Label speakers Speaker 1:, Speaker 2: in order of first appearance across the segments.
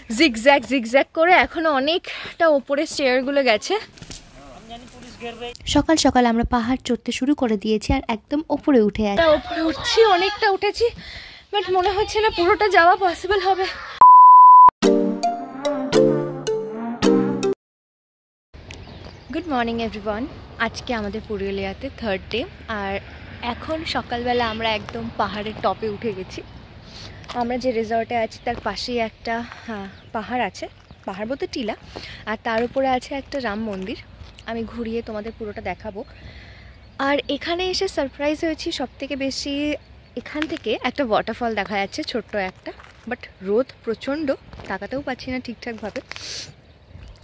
Speaker 1: Zigzag zigzag করে এখনো অনেকটা ওপরে স্টেয়ারগুলো গেছে।
Speaker 2: সকাল সকাল আমরা পাহাড় চড়তে শুরু করে দিয়েছি আর একদম ওপরে
Speaker 1: উঠছি, অনেকটা উঠেছি, বাট মনে হচ্ছে না পুরোটা যাওয়া পসিবল হবে। গুড মর্নিং এভরিওয়ান, আজকে আমাদের পুরুলিয়াতে 3rd ডে আর এখন সকালবেলা আমরা একদম পাহাড়ের টপে উঠে গেছি। আমরা যে রিসর্টে আছি তার পাশেই একটা পাহাড় আছে, পাহাড় বলতে টিলা, আর তার উপরে আছে একটা রাম মন্দির। আমি ঘুরিয়ে তোমাদের পুরোটা দেখাবো। আর এখানে এসে সারপ্রাইজ হয়েছি সবথেকে বেশি, এখান থেকে একটা ওয়াটারফল দেখা যাচ্ছে ছোট্ট একটা, বাট রোদ প্রচণ্ড, তাকাতেও পাচ্ছি না ঠিকঠাকভাবে,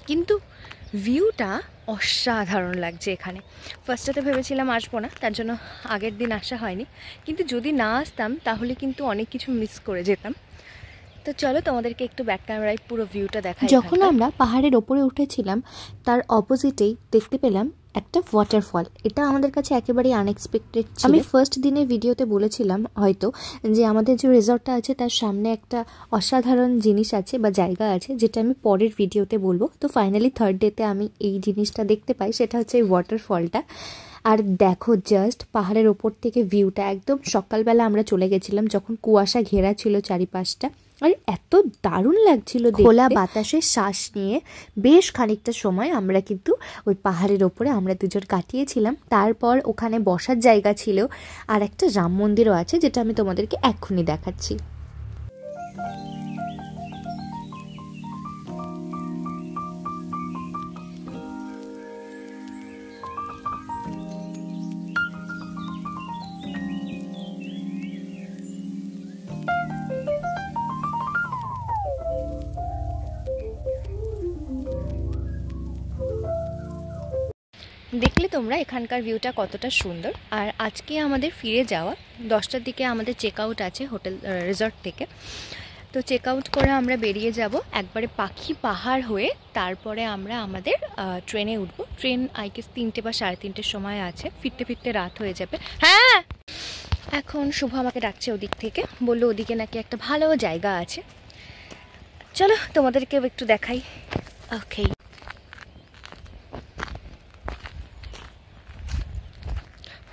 Speaker 1: কিন্তু ভিউটা অসাধারণ লাগছে এখানে। ফার্স্টেতে ভেবেছিলাম আসবো না, তার জন্য আগের দিন আসা হয়নি, কিন্তু যদি না আসতাম তাহলে কিন্তু অনেক কিছু মিস করে যেতাম। তো চলো তোমাদেরকে একটু ব্যাক ক্যামেরায় পুরো ভিউটা দেখাই।
Speaker 2: যখন আমরা পাহাড়ের ওপরে উঠেছিলাম তার অপোজিটেই দেখতে পেলাম একটা ওয়াটারফল। এটা আমাদের কাছে একেবারেই আনএক্সপেক্টেড ছিল। আমি ফার্স্ট দিনে ভিডিওতে বলেছিলাম হয়তো যে আমাদের যে রিসর্টটা আছে তার সামনে একটা অসাধারণ জিনিস আছে বা জায়গা আছে, যেটা আমি পরের ভিডিওতে বলবো। তো ফাইনালি 3rd ডেতে আমি এই জিনিসটা দেখতে পাই, সেটা হচ্ছে এই ওয়াটারফলটা। আর দেখো জাস্ট পাহাড়ের ওপর থেকে ভিউটা, একদম সকালবেলা আমরা চলে গেছিলাম যখন কুয়াশা ঘেরা ছিল চারিপাশটা, আর এত দারুণ লাগছিল খোলা বাতাসে শ্বাস নিয়ে বেশ খানিকটা সময় আমরা কিন্তু ওই পাহাড়ের ওপরে আমরা দুজন কাটিয়েছিলাম। তারপর ওখানে বসার জায়গা ছিল আর একটা রাম মন্দিরও আছে, যেটা আমি তোমাদেরকে এক্ষুনি দেখাচ্ছি।
Speaker 1: দেখলে তোমরা এখানকার ভিউটা কতটা সুন্দর। আর আজকে আমাদের ফিরে যাওয়া 10টার দিকে আমাদের চেক আউট আছে হোটেল রিসর্ট থেকে। তো চেক আউট করে আমরা বেরিয়ে যাব একবারে পাখি পাহাড় হয়ে, তারপরে আমরা আমাদের ট্রেনে উঠবো। ট্রেন আই গেস 3টে বা 3:30-র সময় আছে, ফিরতে ফিরতে রাত হয়ে যাবে। হ্যাঁ, এখন শুভ আমাকে ডাকছে ওদিক থেকে, বললো ওদিকে নাকি একটা ভালো জায়গা আছে, চলো তোমাদেরকেও একটু দেখাই। ওকে,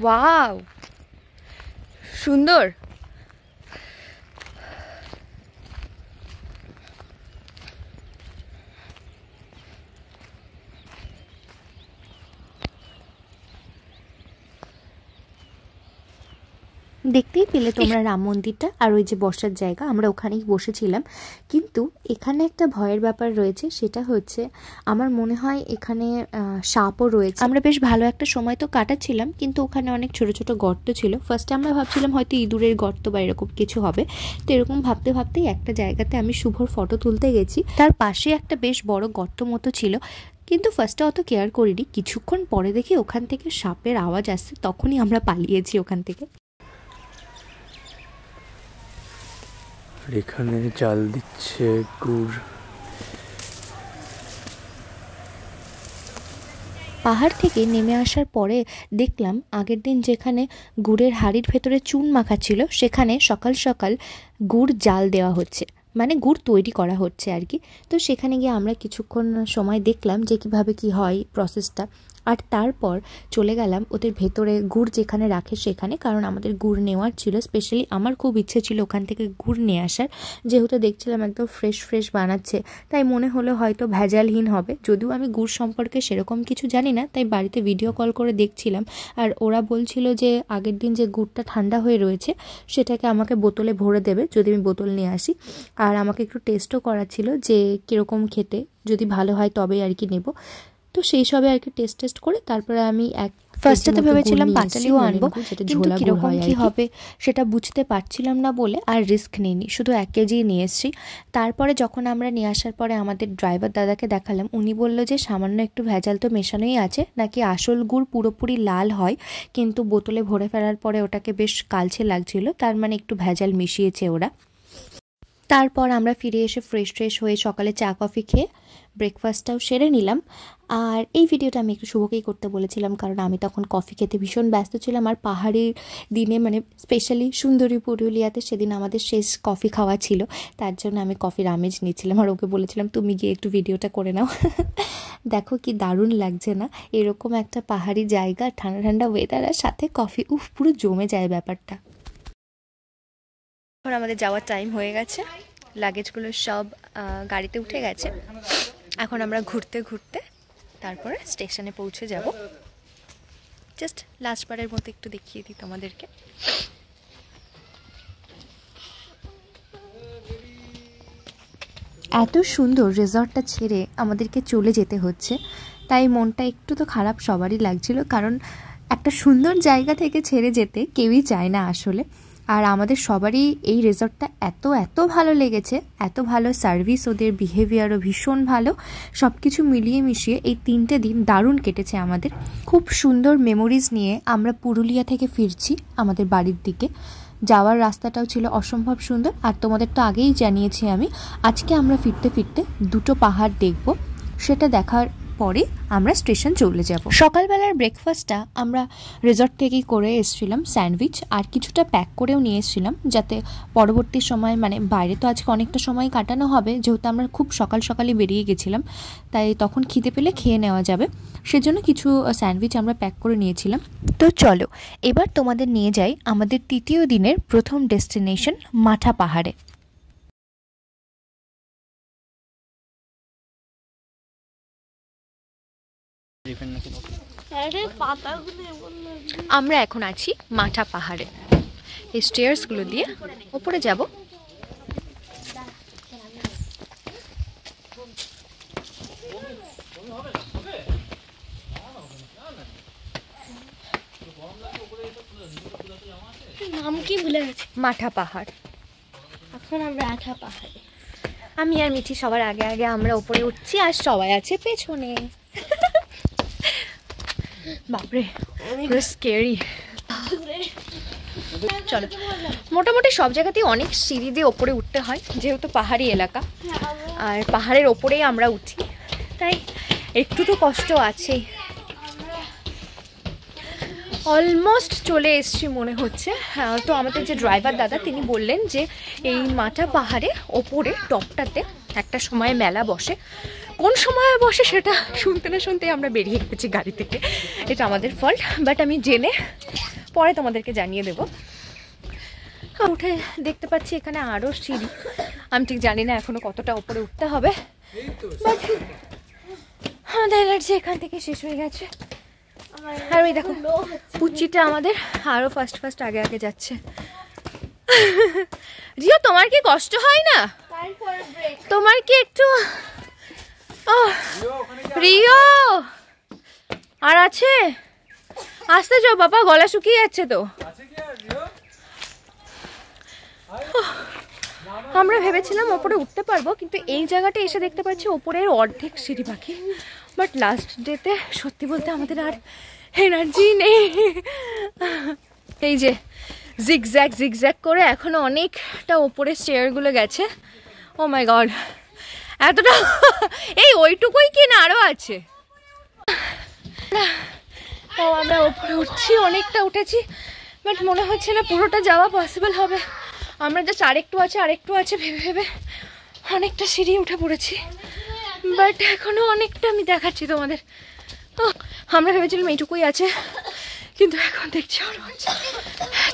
Speaker 1: ওয়াও সুন্দর।
Speaker 2: দেখতেই পেলে তোমরা রাম মন্দিরটা আর ওই যে বসার জায়গা, আমরা ওখানেই বসেছিলাম। কিন্তু এখানে একটা ভয়ের ব্যাপার রয়েছে, সেটা হচ্ছে আমার মনে হয় এখানে সাপও রয়েছে। আমরা বেশ ভালো একটা সময় তো কাটাচ্ছিলাম, কিন্তু ওখানে অনেক ছোট ছোট গর্ত ছিল। ফার্স্টে আমরা ভাবছিলাম হয়তো ইঁদুরের গর্ত বা এরকম কিছু হবে। তো এরকম ভাবতে ভাবতেই একটা জায়গাতে আমি শুভর ফটো তুলতে গেছি, তার পাশে একটা বেশ বড় গর্ত মতো ছিল, কিন্তু ফার্স্টে অত কেয়ার করিনি। কিছুক্ষণ পরে দেখি ওখান থেকে সাপের আওয়াজ আসছে, তখনই আমরা পালিয়েছি ওখান থেকে।
Speaker 3: এখানে জাল দিচ্ছে গুড়।
Speaker 2: পাহাড় থেকে নেমে আসার পরে দেখলাম আগের দিন যেখানে গুড়ের হাঁড়ির ভেতরে চুন মাখা ছিল, সেখানে সকাল সকাল গুড় জাল দেওয়া হচ্ছে, মানে গুড় তৈরি করা হচ্ছে আর কি। তো সেখানে গিয়ে আমরা কিছুক্ষণ সময় দেখলাম যে কীভাবে কী হয় প্রসেসটা, আর তারপর চলে গেলাম ওদের ভেতরে গুড় যেখানে রাখে সেখানে, কারণ আমাদের গুড় নেওয়ার ছিল। স্পেশালি আমার খুব ইচ্ছে ছিল ওখান থেকে গুড় নিয়ে আসার, যেহেতু দেখছিলাম একদম ফ্রেশ ফ্রেশ বানাচ্ছে, তাই মনে হলো হয়তো ভেজালহীন হবে। যদিও আমি গুড় সম্পর্কে সেরকম কিছু জানি না, তাই বাড়িতে ভিডিও কল করে দেখছিলাম, আর ওরা বলছিল যে আগের দিন যে গুড়টা ঠান্ডা হয়ে রয়েছে সেটাকে আমাকে বোতলে ভরে দেবে যদি আমি বোতল নিয়ে আসি। আর আমাকে একটু টেস্টও করাচ্ছিল যে কীরকম খেতে, যদি ভালো হয় তবে আর কি নেব। তো সেই সবে আর কি টেস্ট করে তারপরে আমি ফার্স্টে ভেবেছিলাম পাটালিও আনবো, কিন্তু কীরকম কী হবে সেটা বুঝতে পারছিলাম না বলে আর রিস্ক নিইনি, শুধু 1 কেজি নিয়ে এসেছি। তারপরে যখন আমরা নিয়ে আসার পরে আমাদের ড্রাইভার দাদাকে দেখালাম, উনি বললো যে সামান্য একটু ভেজাল তো মেশানোই আছে, নাকি আসল গুড় পুরোপুরি লাল হয়, কিন্তু বোতলে ভরে ফেলার পরে ওটাকে বেশ কালচে লাগছিল, তার মানে একটু ভেজাল মিশিয়েছে ওরা। তারপর আমরা ফিরে এসে ফ্রেশ হয়ে সকালে চা কফি খেয়ে ব্রেকফাস্টটাও সেরে নিলাম। আর এই ভিডিওটা আমি একটু শুভকেই করতে বলেছিলাম, কারণ আমি তখন কফি খেতে ভীষণ ব্যস্ত ছিলাম। আর পাহাড়ি দিনে মানে স্পেশালি সুন্দরী পুরুলিয়াতে সেদিন আমাদের শেষ কফি খাওয়া ছিল, তার জন্য আমি কফির আমেজ নিয়েছিলাম। আর ওকে বলেছিলাম তুমি গিয়ে একটু ভিডিওটা করে নাও। দেখো কি দারুণ লাগছে না, এরকম একটা পাহাড়ি জায়গা, ঠান্ডা ঠান্ডা ওয়েদার আর সাথে কফি, উফ পুরো জমে যায় ব্যাপারটা।
Speaker 1: এখন আমাদের যাওয়ার টাইম হয়ে গেছে, লাগেজগুলো সব গাড়িতে উঠে গেছে। এখন আমরা ঘুরতে ঘুরতে তারপরে স্টেশনে পৌঁছে যাব। জাস্ট লাস্টবারের মতো একটু দেখিয়ে দিই তোমাদেরকে।
Speaker 2: এত সুন্দর রিসর্টটা ছেড়ে আমাদেরকে চলে যেতে হচ্ছে, তাই মনটা একটু তো খারাপ সবারই লাগছিল, কারণ একটা সুন্দর জায়গা থেকে ছেড়ে যেতে কেউই চায় না আসলে। আর আমাদের সবারই এই রিসর্টটা এত ভালো লেগেছে, এত ভালো সার্ভিস, ওদের বিহেভিয়ারও ভীষণ ভালো। সব কিছু মিলিয়ে মিশিয়ে এই 3টে দিন দারুণ কেটেছে আমাদের। খুব সুন্দর মেমোরিজ নিয়ে আমরা পুরুলিয়া থেকে ফিরছি আমাদের বাড়ির দিকে। যাওয়ার রাস্তাটাও ছিল অসম্ভব সুন্দর। আর তোমাদের তো আগেই জানিয়েছি আমি, আজকে আমরা ফিরতে ফিরতে 2টো পাহাড় দেখব, সেটা দেখার পরে আমরা স্টেশন চলে যাব। সকালবেলার ব্রেকফাস্টটা আমরা রিসর্ট থেকেই করে এসেছিলাম, স্যান্ডউইচ আর কিছুটা প্যাক করেও নিয়ে এসেছিলাম, যাতে পরবর্তী সময় মানে বাইরে তো আজকে অনেকটা সময় কাটানো হবে, যেহেতু আমরা খুব সকালে বেরিয়ে গেছিলাম, তাই তখন খিদে পেলে খেয়ে নেওয়া যাবে, সেজন্য কিছু স্যান্ডউইচ আমরা প্যাক করে নিয়েছিলাম। তো চলো এবার তোমাদের নিয়ে যাই আমাদের 3য় দিনের প্রথম ডেস্টিনেশন মাঠা পাহাড়ে।
Speaker 1: আমরা এখন আছি মাঠা পাহাড়ে। এই স্টেয়ার্সগুলো দিয়ে ওপরে যাব।
Speaker 4: নাম কি ভুলে গেছি,
Speaker 1: মাঠা পাহাড়।
Speaker 4: এখন আমরা আঠা পাহাড়ে।
Speaker 1: আমি আর মিঠি সবার আগে আগে আমরা উপরে উঠছি, আর সবাই আছে পেছনে। বাপরে পুরো স্কেরি। চলো, মোটামুটি সব জায়গাতেই অনেক সিঁড়ি দিয়ে ওপরে উঠতে হয়, যেহেতু পাহাড়ি এলাকা আর পাহাড়ের ওপরেই আমরা উঠি, তাই একটু তো কষ্ট আছেই। অলমোস্ট চলে এসছি মনে হচ্ছে। তো আমাদের যে ড্রাইভার দাদা তিনি বললেন যে এই মাঠা পাহাড়ে ওপরে টপটাতে একটা সময় মেলা বসে। কোন সময় বসে সেটা শুনতে না শুনতে আমরা বেরিয়ে গেছি গাড়ি থেকে, এটা আমাদের ফল্ট, বাট আমি জেনে পরে তোমাদেরকে জানিয়ে দেব। উঠে দেখতে পাচ্ছি এখানে আরও সিঁড়ি, আমি ঠিক জানি না এখনো কতটা উপরে উঠতে হবে, বাট আমাদের এনার্জি এখান থেকে শেষ হয়ে গেছে। আর ওই দেখো পুচিটা আমাদের আরো ফার্স্ট আগে আগে যাচ্ছে। রিও তোমার কি কষ্ট হয় না? তোমার কি একটু রিও আর আছে? আসতে যাও বাবা, গলা শুকিয়ে যাচ্ছে তো। আমরা ভেবেছিলাম ওপরে উঠতে পারবো, কিন্তু এই জায়গাটা এসে দেখতে পাচ্ছি ওপরের অর্ধেক সিঁড়ি বাকি। বাট লাস্ট ডেতে সত্যি বলতে আমাদের আর এনার্জি নেই। এই যে জিগজ্যাগ করে এখনো অনেকটা ওপরে স্টেয়ারগুলো গেছে। ও মাই গড, এতটা এই ওইটুকুই কি না আরো আছে? তো আমরা ওপরে উঠছি, অনেকটা উঠেছি, বাট মনে হচ্ছে না পুরোটা যাওয়া পসিবল হবে। আমরা জাস্ট আরেকটু আছে ভেবে অনেকটা সিঁড়ি উঠে পড়েছি, বাট এখনো অনেকটা আমি দেখাচ্ছি তোমাদের। আমরা ভেবেছিলাম এইটুকুই আছে, কিন্তু এখন দেখছি আরো আছে।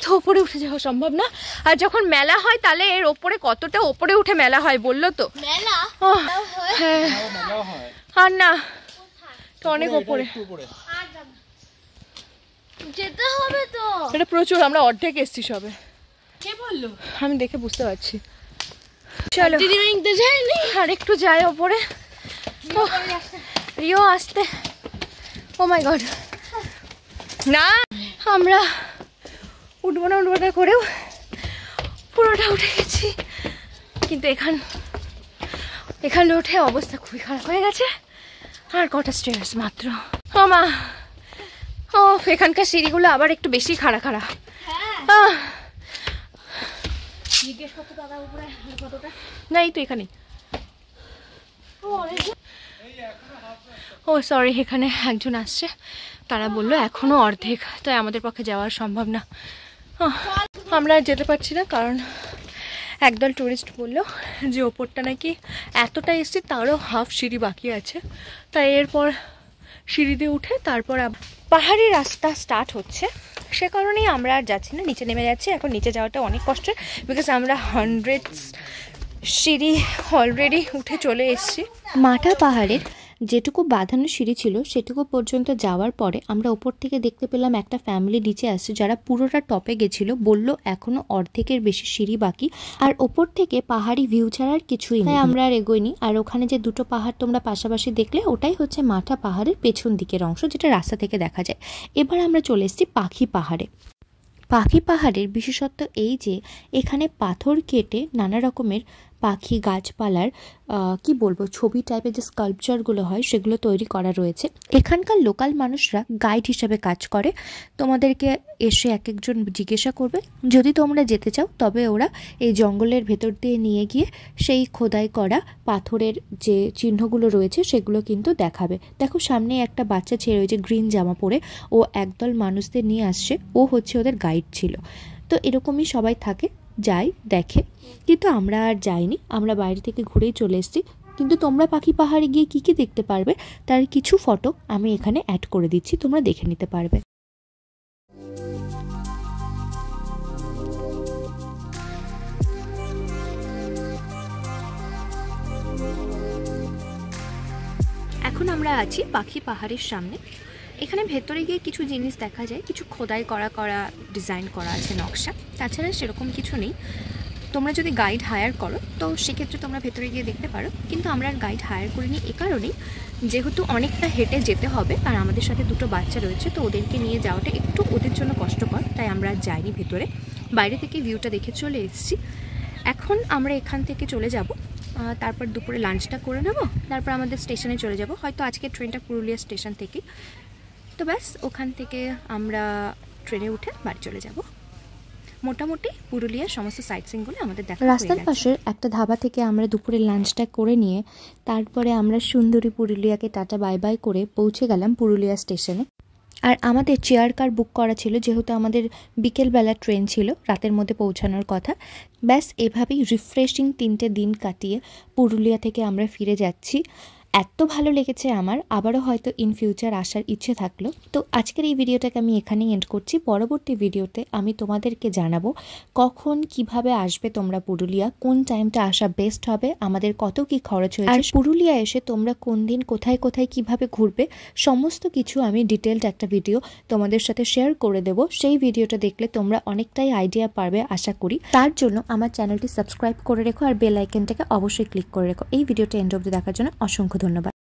Speaker 1: তো ওপরে উঠে যাওয়া সম্ভব না। আর যখন মেলা হয় তাহলে এর ওপরে কতটা ওপরে উঠে মেলা হয় বললো তো? হ্যাঁ, আর না তো অনেক ওপরে
Speaker 4: যেতে হবে তো।
Speaker 1: এটা প্রচুর, আমরা অর্ধেক এসছি সবে।
Speaker 4: কে বললো?
Speaker 1: আমি দেখে বুঝতে পারছি। চলো আর একটু যাই ওপরে। রিও আসতে, ও মাই গড, না আমরা উঠবো না করেও পুরোটা উঠে গেছি, কিন্তু এখানে উঠে অবস্থা খুবই খারাপ হয়ে গেছে। আর কটা স্টেয়ার্স মাত্র। ও মা, ও এখানকার সিঁড়িগুলো আবার একটু বেশি খাড়া।
Speaker 4: জিজ্ঞেস করতে দাদা উপরে কতটা।
Speaker 1: না এই তো এখানে। ও সরি, এখানে একজন আসছে, তারা বললো এখনো অর্ধেক, তাই আমাদের পক্ষে যাওয়া সম্ভব না। আমরা আর যেতে পারছি না, কারণ একদল টুরিস্ট বললো যে ওপরটা নাকি এতটা এসছে তারও হাফ সিঁড়ি বাকি আছে, তাই এরপর সিঁড়িতে উঠে তারপর পাহাড়ি রাস্তা স্টার্ট হচ্ছে। সে কারণেই আমরা আর যাচ্ছি না, নিচে নেমে যাচ্ছি। এখন নিচে যাওয়াটা অনেক কষ্টের, বিকজ আমরা 100 সিঁড়ি অলরেডি উঠে চলে এসেছি।
Speaker 2: মাঠা পাহাড়ের যেটুকু বাঁধানো সিঁড়ি ছিল সেটুকু পর্যন্ত যাওয়ার পরে আমরা ওপর থেকে দেখতে পেলাম একটা ফ্যামিলি নিচে আসছে, যারা পুরোটা টপে গেছিল। বলল এখনো অর্ধেকের বেশি সিঁড়ি বাকি, আর ওপর থেকে পাহাড়ি ভিউ ছাড়া আর কিছুই নেই। আমরা আর এগোইনি। আর ওখানে যে দুটো পাহাড় তোমরা পাশাপাশি দেখলে, ওটাই হচ্ছে মাঠা পাহাড়ের পেছন দিকের অংশ, যেটা রাস্তা থেকে দেখা যায়। এবার আমরা চলে এসেছি পাখি পাহাড়ে। পাখি পাহাড়ের বিশেষত্ব এই যে এখানে পাথর কেটে নানা রকমের পাখি, গাছপালার কি বলবো, ছবি টাইপের যে স্কাল্পচারগুলো হয় সেগুলো তৈরি করা রয়েছে। এখানকার লোকাল মানুষরা গাইড হিসাবে কাজ করে। তোমাদেরকে এসে এক একজন জিজ্ঞাসা করবে, যদি তোমরা যেতে চাও তবে ওরা এই জঙ্গলের ভেতর দিয়ে নিয়ে গিয়ে সেই খোদাই করা পাথরের যে চিহ্নগুলো রয়েছে সেগুলো কিন্তু দেখাবে। দেখো সামনে একটা বাচ্চা ছেলে রয়েছে গ্রিন জামা পরে, ও একদল মানুষদের নিয়ে আসছে, ও হচ্ছে ওদের গাইড ছিল। তো এরকমই সবাই থাকে, যাই দেখে, কিন্তু আমরা আর যাইনি, আমরা বাইরে থেকে ঘুরেই চলে এসেছি। কিন্তু তোমরা পাখি পাহাড়ে গিয়ে কী কী দেখতে পারবে তার কিছু ফটো আমি এখানে অ্যাড করে দিচ্ছি, তোমরা দেখে নিতে পারবে।
Speaker 1: এখন আমরা আছি পাখি পাহাড়ের সামনে। এখানে ভেতরে গিয়ে কিছু জিনিস দেখা যায়, কিছু খোদাই করা ডিজাইন করা আছে নকশা, তাছাড়া সেরকম কিছু নেই। তোমরা যদি গাইড হায়ার করো তো সেক্ষেত্রে তোমরা ভেতরে গিয়ে দেখতে পারো, কিন্তু আমরা আর গাইড হায়ার করিনি এ কারণেই, যেহেতু অনেকটা হেঁটে যেতে হবে আর আমাদের সাথে দুটো বাচ্চা রয়েছে, তো ওদেরকে নিয়ে যাওয়াটা একটু ওদের জন্য কষ্টকর, তাই আমরা আর যাইনি ভেতরে। বাইরে থেকে ভিউটা দেখে চলে এসেছি। এখন আমরা এখান থেকে চলে যাব, তারপর দুপুরে লাঞ্চটা করে নেব, তারপর আমাদের স্টেশনে চলে যাব। হয়তো আজকে ট্রেনটা পুরুলিয়া স্টেশন থেকে, তো ব্যাস ওখান থেকে আমরা ট্রেনে উঠে বাড়ি চলে যাব। মোটামুটি পুরুলিয়ার সমস্ত সাইট সিনগুলো আমাদের দেখা হয়ে গেছে।
Speaker 2: রাস্তার পাশের একটা ধাবা থেকে আমরা দুপুরের লাঞ্চটা করে নিয়ে তারপরে আমরা সুন্দরী পুরুলিয়াকে টাটা বাই বাই করে পৌঁছে গেলাম পুরুলিয়া স্টেশনে। আর আমাদের চেয়ার কার বুক করা ছিল, যেহেতু আমাদের বিকেলবেলা ট্রেন ছিল, রাতের মধ্যে পৌঁছানোর কথা। ব্যাস এভাবেই রিফ্রেশিং 3টে দিন কাটিয়ে পুরুলিয়া থেকে আমরা ফিরে যাচ্ছি। এত ভালো লেগেছে আমার, আবারও হয়তো ইন ফিউচার আসার ইচ্ছে থাকলো। তো আজকের এই ভিডিওটাকে আমি এখানেই এন্ড করছি। পরবর্তী ভিডিওতে আমি তোমাদেরকে জানাবো কখন কিভাবে আসবে তোমরা পুরুলিয়া, কোন টাইমটা আসা বেস্ট হবে, আমাদের কত কি খরচ হয়েছে, আর পুরুলিয়া এসে তোমরা কোন দিন কোথায় কোথায় কিভাবে ঘুরবে, সমস্ত কিছু আমি ডিটেলড একটা ভিডিও তোমাদের সাথে শেয়ার করে দেবো। সেই ভিডিওটা দেখলে তোমরা অনেকটাই আইডিয়া পারবে আশা করি। তার জন্য আমার চ্যানেলটি সাবস্ক্রাইব করে রেখো আর বেল আইকনটাকে অবশ্যই ক্লিক করে রেখো। এই ভিডিওটা এন্ড অবধি দেখার জন্য অসংখ্য ধন্যবাদ।